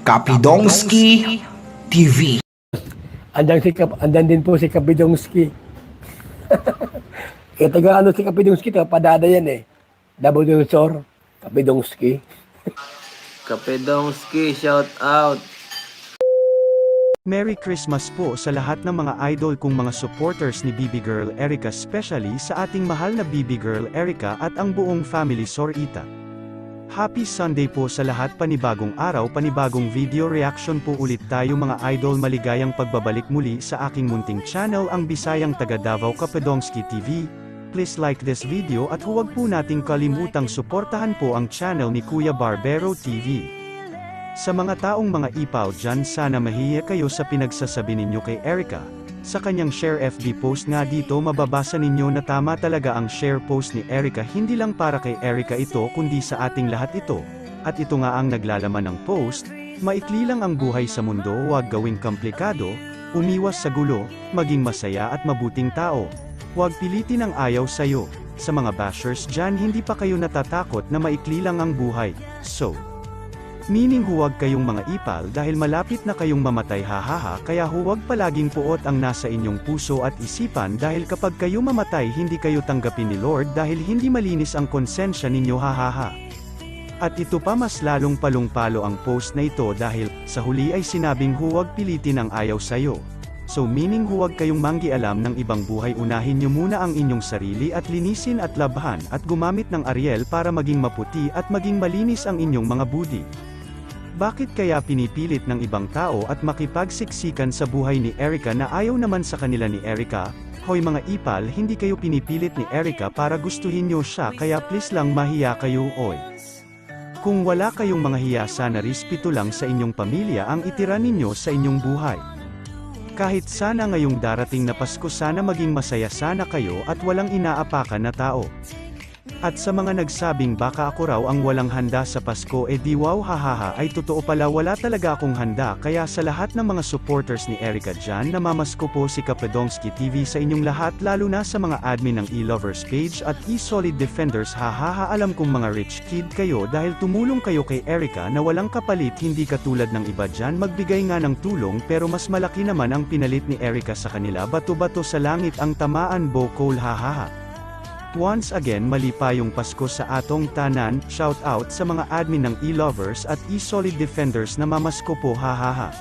Kapidongski TV. Andan din po si Kapidongski. Kaya taga ano si Kapidongski, padada yan eh. Nabudunsor, Kapidongski. Kapedongski, shout out. Merry Christmas po sa lahat ng mga idol kong mga supporters ni BB Girl Erica, especially sa ating mahal na BB Girl Erica at ang buong family Sorita. Happy Sunday po sa lahat, panibagong araw, panibagong video reaction po ulit tayo mga idol, maligayang pagbabalik muli sa aking munting channel, ang Bisayang Taga Davao Kapedongski TV. Please like this video at huwag po nating kalimutang suportahan po ang channel ni Kuya Barbero TV. Sa mga taong mga ipaw dyan, sana mahiya kayo sa pinagsasabi ninyo kay Erica. Sa kanyang share FB post nga dito, mababasa ninyo na tama talaga ang share post ni Erica, hindi lang para kay Erica ito kundi sa ating lahat ito. At ito nga ang naglalaman ng post: maikli lang ang buhay sa mundo, huwag gawing komplikado, umiwas sa gulo, maging masaya at mabuting tao. Huwag pilitin ang ayaw sa'yo. Sa mga bashers dyan, hindi pa kayo natatakot na maikli lang ang buhay. So, meaning huwag kayong mga ipal dahil malapit na kayong mamatay, hahaha, kaya huwag palaging puot ang nasa inyong puso at isipan dahil kapag kayo mamatay hindi kayo tanggapin ni Lord dahil hindi malinis ang konsensya ninyo, hahaha. At ito pa, mas lalong palong-palo ang post na ito dahil sa huli ay sinabing huwag pilitin ang ayaw sayo. So meaning huwag kayong manggialam ng ibang buhay, unahin nyo muna ang inyong sarili at linisin at labhan at gumamit ng Ariel para maging maputi at maging malinis ang inyong mga budi. Bakit kaya pinipilit ng ibang tao at makipagsiksikan sa buhay ni Erica na ayaw naman sa kanila ni Erica? Hoy mga ipal, hindi kayo pinipilit ni Erica para gustuhin nyo siya, kaya please lang mahiya kayo, oy. Kung wala kayong mga hiya, sana respeto lang sa inyong pamilya ang itira ninyo sa inyong buhay. Kahit sana ngayong darating na Pasko, sana maging masaya sana kayo at walang inaapakan na tao. At sa mga nagsabing baka ako raw ang walang handa sa Pasko, di wow, hahaha, ay totoo pala, wala talaga akong handa. Kaya sa lahat ng mga supporters ni Erica dyan, namamasko po si Kapedongski TV sa inyong lahat, lalo na sa mga admin ng E-Lovers page at E-Solid Defenders, hahaha. Alam kong mga rich kid kayo dahil tumulong kayo kay Erica na walang kapalit, hindi katulad ng iba dyan magbigay nga ng tulong pero mas malaki naman ang pinalit ni Erica sa kanila. Bato-bato sa langit ang tamaan, bokol, hahaha. Once again, mali pa yung Pasko sa atong tanan. Shout out sa mga admin ng E-Lovers at E-Solid Defenders, namamasko po, hahaha.